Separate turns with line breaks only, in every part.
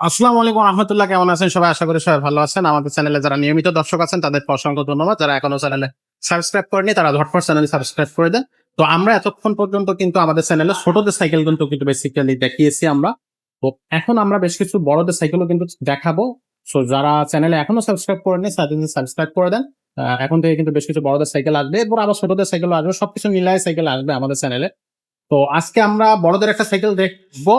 আসসালামু আলাইকুম রহমতুল্লাহ, কেমন আছেন সবাই? আশা করি সবাই ভালো আছেন। আমাদের চ্যানেলে যারা নিয়মিত দর্শক আছেন তাদেরকে অসংখ্য ধন্যবাদ। যারা এখনো চ্যানেলে সাবস্ক্রাইব করেনি তারা ঝটপট চ্যানেলে সাবস্ক্রাইব করে দেন। তো আমরা এতক্ষণ পর্যন্ত কিন্তু আমাদের চ্যানেলে ছোটদের সাইকেল কিন্তু বেসিক্যালি দেখিয়েছি আমরা। তো এখন আমরা বেশ কিছু বড়দের সাইকেলও কিন্তু দেখাবো। সো যারা চ্যানেলে এখনো সাবস্ক্রাইব করেনি তাদের সাবস্ক্রাইব করে দেন। এখন থেকে কিন্তু বেশ কিছু বড়দের সাইকেল আসবে, এরপর আবার ছোটদের সাইকেল আসবে, সবকিছু মিলায় সাইকেল আসবে আমাদের চ্যানেলে। তো আজকে আমরা বড়দের একটা সাইকেল দেখবো।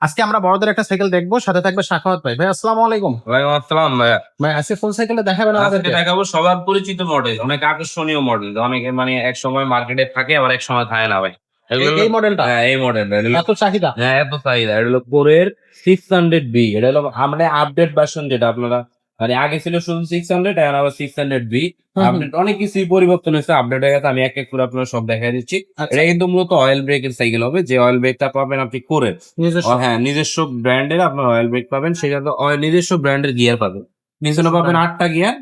আজকে আমরা বড়দের একটা সাইকেল দেখবো, সাথে থাকবে সাখাওয়াত ভাই। ভাই আসসালামু আলাইকুম।
ওয়ালাইকুম আসসালাম ভাইয়া।
ভাই আজকে ফুল সাইকেলটা দেখাবেন
আজকে
আমাদেরকে?
দেখাবো সবার পরিচিত মডেল, অনেক আকর্ষণীয় মডেল। অনেকে মানে এক সময় মার্কেটে থাকে, আবার এক সময় থাকে না ভাই। এগুলো
এই মডেলটা
হ্যাঁ, এই মডেলটা
এত চাহিদা?
হ্যাঁ, এত চাহিদা। এটা হলো কোরের 600B। এটা হলো আমরা আপডেট ভার্সন, যেটা আপনারা মানে আগে ছিল শুধু 600, এখন আবার 600B
হুম হুম।
আপডেট। অনেক কিছুই পরিবর্তন হয়েছে, আপডেট হয়ে গেছে। আমি এক এক করে আপনারা সব দেখাই দিচ্ছি।
আচ্ছা,
এটা কিন্তু মূলত অয়েল ব্রেকের সাইকেল হবে। যে অয়েল ব্রেকটা পাবেন আপনি কোরের,
নিজস্ব
হ্যাঁ, নিজস্ব ব্র্যান্ডের আপনার অয়েল ব্রেক পাবেন। সেখানে নিজস্ব ব্র্যান্ডের গিয়ার পাবেন। পিছনে পাবেন 8টা গিয়ার,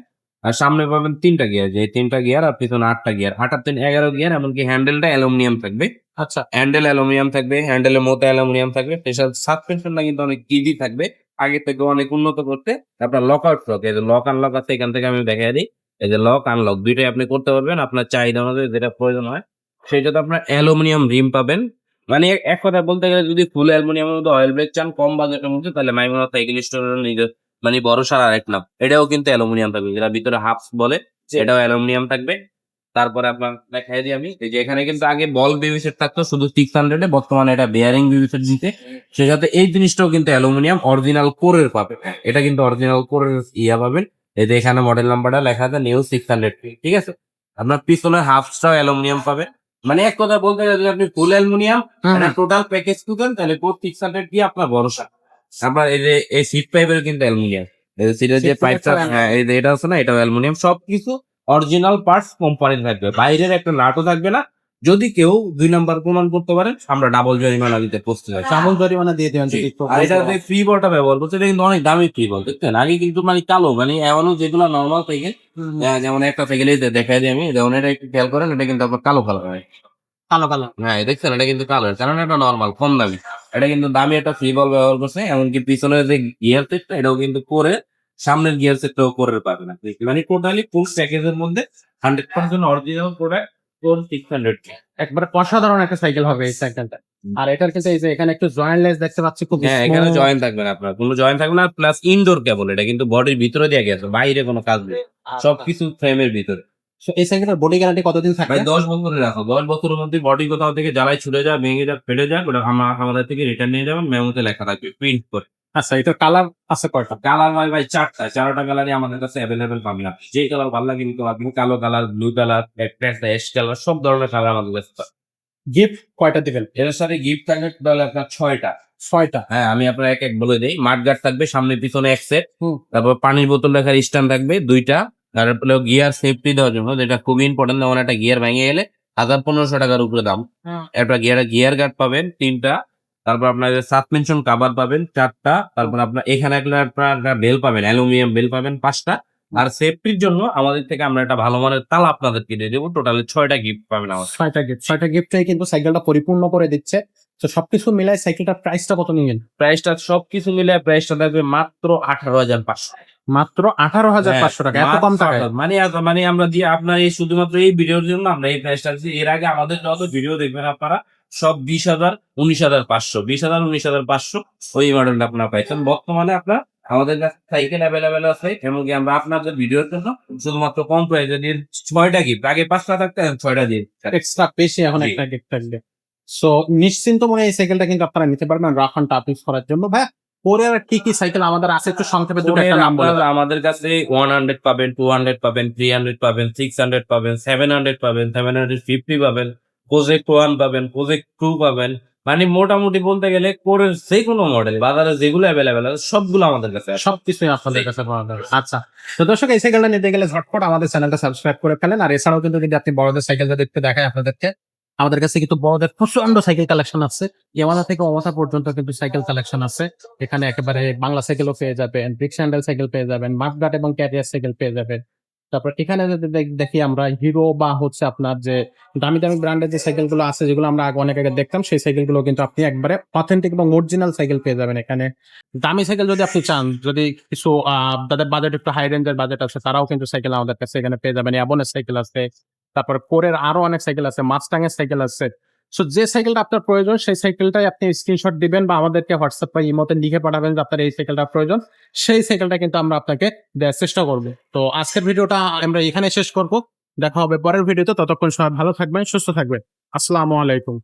আর সামনে পাবেন 3টা গিয়ার। যে 3টা গিয়ার আর পিছনে 8টা গিয়ার, 8 আর 3 11 গিয়ার। এমনকি হ্যান্ডেলটা অ্যালুমিনিয়াম থাকবে।
আচ্ছা
হ্যান্ডেল অ্যালুমিনিয়াম থাকবে, হ্যান্ডেলের মতো অ্যালুমিনিয়াম থাকবে। প্রেসার সাসপেনশনটা কিন্তু অনেক ইজি থাকবে, আগে থেকে অনেক উন্নত করতে। আপনার লক আউট লক, এই যে লক আনলক আছে, এখান থেকে আমি দেখাই দিই। এই যে লক আনলক দুইটাই আপনি করতে পারবেন আপনার চাহিদা অনুযায়ী, যেটা প্রয়োজন হয়। সেটাতে আপনার অ্যালুমিনিয়াম রিম পাবেন। মানে এক কথায় বলতে গেলে, যদি ফুল অ্যালুমিনিয়ামের মধ্যে অয়েল ব্রেক চান কম বাজেটের মধ্যে, তাহলে মাইমুনা সাইকেল স্টোরের নিজের মানে ভরসার আরেক নাম। এটাও কিন্তু অ্যালুমিনিয়াম থাকবে, যেটা ভিতরে হাফস বলে, এটাও অ্যালুমিনিয়াম থাকবে। তারপরে আপনার দেখাই দিই আমি, এই যে এখানে কিন্তু আগে বল বেবি সেট থাকতো শুধু 600-এ, বর্তমানে এটা বেয়ারিং বেবি সেট দিতে। সেই সাথে এই জিনিসটাও কিন্তু অ্যালুমিনিয়াম অরিজিনাল কোরের পাবে। এটা কিন্তু অরিজিনাল কোরের পাবেন। এই যে এখানে মডেল নাম্বারটা লেখা আছে নিউ 600, ঠিক আছে। আপনার পিছনে হাফসটাও অ্যালুমিনিয়াম পাবে। মানে এক কথা বলতে গেলে, যদি আপনি ফুল অ্যালুমিনিয়াম
হুম
এটা
হুম।
টোটাল প্যাকেজ খুঁজেন, তাহলে কোর 600 দিয়ে আপনার ভরসা। আপনার এই যে এই সিট পাইপের কিন্তু অ্যালুমিনিয়াম, এই যে সিটের যে
Seat
পাইপটা,
cover
হ্যাঁ, এই যে এটা আছে না, এটাও অ্যালুমিনিয়াম। সবকিছু অরিজিনাল পার্টস কোম্পানির থাকবে, বাইরের একটা নাটও থাকবে না। যদি কেউ 2 নাম্বার প্রমাণ করতে পারে, আমরা ডাবল জরিমানা দিতে প্রস্তুত আছি।
চামল জরিমানা দিয়ে দেবেন
জি।
যদি একটু
আর
বলতে
এটা যে
পারেন।
ফ্রি বলটা ব্যবহার করছে, এটা কিন্তু অনেক দামি ফ্রি বল, দেখছেন। আগে কিন্তু মানে কালো, মানে এমনও যেগুলো নর্মাল সাইকেল,
হুম হুম।
যেমন একটা সাইকেল দেখাই দিই আমি, যেমন এটা একটু খেয়াল করেন, এটা কিন্তু আপনার কালো কালার হয়।
কালো কালো।
হ্যাঁ, দেখছেন, এটা কিন্তু কালো, কারণ এটা নর্মাল কম দামি। এটা কিন্তু দামি একটা ফ্রি বল ব্যবহার করছে। এমনকি পিছনের যে গিয়ার সেটটা, এটাও কিন্তু করে, সামনের গিয়ার সেটটাও করে পাবেন আপনি। মানে টোটালি ফুল প্যাকেজের মধ্যে 100% অরিজিনাল প্রোডাক্ট, ফোর 600।
একবারে অসাধারণ একটা সাইকেল হবে এই সাইকেলটা। আর এটার কিন্তু এই যে এখানে একটু জয়েন্টলেস দেখতে পাচ্ছি, খুব
হ্যাঁ, এখানে
স্মুথ।
জয়েন্ট থাকবে না, আপনার কোনো জয়েন্ট থাকবে না। প্লাস ইনডোর কেবল, এটা কিন্তু বডির ভিতরে দিয়ে গেছে, বাইরে কোনো কাজ নেই। সবকিছু ফ্রেমের ভিতরে।
এই সাইকেলের বডি গ্যারান্টি কতদিন
ভাই
থাকবে?
10 বছরের রাখো, 10 বছরের মধ্যে বডি কোথাও থেকে জ্বালাই ছুটে যায়, ভেঙে যায়, ফেটে যায়, ওটা আমাদের থেকে রিটার্ন নিয়ে যাবেন। মেমোতে লেখা থাকবে প্রিন্ট করে।
আচ্ছা, এটার কালার আছে কয়টা?
কালার হয় ভাই 4টা, 4টা কালারই আমাদের কাছে অ্যাভেলেবেল পাবেন। আপনি যে কালার ভালো লাগে নিতে পারবেন। কালো colour, blue colour, ash colour, সব ধরনের কালার আমাদের কাছে পাবেন।
গিফট কয়টা দিবেন?
এর সাথে গিফট থাকবে তাহলে আপনার 6টা।
6টা।
হ্যাঁ, আমি আপনার এক এক বলে দিই। মাঠগার্ড থাকবে সামনে পিছনে এক সেট।
হুম।
তারপর পানির বোতল রাখার স্ট্যান্ড থাকবে 2টা। তারপরে গিয়ার সেফটি দেওয়ার জন্য, যেটা খুবই ইম্পর্টেন্ট, যেমন একটা গিয়ার ভেঙে গেলে 1500 টাকার উপরে দাম।
হুম।
একটা গিয়ার গার্ড পাবেন 3টা। তারপর আপনার সাসপেনশন কভার পাবেন 4টা। তারপর আপনার এখানে আপনার বেল পাবেন, অ্যালুমিনিয়াম বেল পাবেন 5টা। আর সেফটির জন্য আমাদের থেকে আমরা একটা ভালো মানের তালা আপনাদেরকে দিয়ে দেবো। টোটালি 6টা গিফট পাবেন আমাদের।
6টা গিফটে কিন্তু সাইকেলটা পরিপূর্ণ করে দিচ্ছে। তো সবকিছু মিলাই সাইকেলটার প্রাইসটা কত নিবেন?
প্রাইসটা সবকিছু মিলে প্রাইসটা থাকবে মাত্র 18,500।
মাত্র
হ্যাঁ,
18,500 টাকা, এত কম
মাত্র
টাকায়?
মানে আমরা দিয়ে আপনার এই শুধুমাত্র এই ভিডিওর জন্য আমরা এই প্রাইসটা দিচ্ছি। এর আগে আমাদের যত ভিডিও দেখবেন আপনারা, সব 20,000, 19,500, 20,000, 19,500 ওই মডেলটা আপনারা পাইছেন। বর্তমানে আপনার আমাদের কাছে সাইকেল অ্যাভেলেবেল আছে, এমনকি আমরা আপনাদের ভিডিওর জন্য শুধুমাত্র কম প্রাইসে দিয়ে 6টা গিফট, আগে 5টা থাকতে 6টা দিয়ে দিচ্ছি।
এক্সট্রা বেশি এখন
জি।
একটা গিফট থাকবে। সো নিশ্চিন্ত মনে এই সাইকেলটা কিন্তু আপনারা নিতে পারবেন রাফ অ্যান্ড টাফ ইউজ করার জন্য। ভাইয়া, পরে আর কি কি সাইকেল আমাদের আছে একটু সংক্ষেপে দুটো
ফোনের
একটা নাম বলে
আপনার
দেন।
আমাদের কাছে 100 পাবেন, 200 পাবেন, 300 পাবেন, 600 পাবেন, 700 পাবেন, 750 পাবেন, প্রজেক্ট 1 পাবেন, প্রজেক্ট 2 পাবেন। মানে মোটামুটি বলতে গেলে কোরের যে কোনো মডেল বাজারে যেগুলো অ্যাভেলেবেল আছে, সবগুলো আমাদের কাছে আছে।
সবকিছুই আপনাদের কাছে পাওয়া যাবে। আচ্ছা, তো দর্শক এই সাইকেলটা নিতে গেলে ঝটপট আমাদের চ্যানেলটা সাবস্ক্রাইব করে ফেলেন। আর এছাড়াও কিন্তু যদি আপনি বড়দের সাইকেলটা দেখতে দেখায় আপনাদেরকে, আমাদের কাছে কিন্তু বড়দের প্রচন্ড সাইকেল কালেকশন আছে। ইয়ামাহা থেকে ওমাহা পর্যন্ত কিন্তু সাইকেল কালেকশন আছে। এখানে একেবারে বাংলা সাইকেলও পেয়ে যাবেন, ব্রিক্স হ্যান্ডেল সাইকেল পেয়ে যাবেন, মাঠগাট এবং ক্যারিয়ার সাইকেল পেয়ে যাবেন। তারপর এখানে যদি দেখি আমরা হিরো বা হচ্ছে আপনার যে দামি দামি ব্র্যান্ডের যে সাইকেল গুলো আছে যেগুলো আমরা আগে অনেক আগে দেখতাম সেই সাইকেল গুলো কিন্তু আপনি একবারে অথেন্টিক এবং অরিজিনাল সাইকেল পেয়ে যাবেন এখানে। দামি সাইকেল যদি আপনি চান, যদি কিছু তাদের বাজেট একটু হাই রেঞ্জের বাজেট আছে, তারাও কিন্তু সাইকেল আমাদের কাছে এখানে পেয়ে যাবেন। অ্যাবনের সাইকেল আছে, তারপর কোরের আরো অনেক সাইকেল আছে, মাস্টাং এর সাইকেল আছে। সো যে সাইকেলটা আপনার প্রয়োজন সেই সাইকেলটাই আপনি স্ক্রিনশট দিবেন বা আমাদেরকে হোয়াটসঅ্যাপ বা ইমোতে লিখে পাঠাবেন যে আপনার এই সাইকেলটা প্রয়োজন। সেই সাইকেলটা কিন্তু আমরা আপনাকে দেওয়ার চেষ্টা করব। তো আজকের ভিডিওটা আমরা এখানে শেষ করব। দেখা হবে পরের ভিডিওতে। ততক্ষণ সবাই ভালো থাকবেন, সুস্থ থাকবেন। আসসালামু আলাইকুম।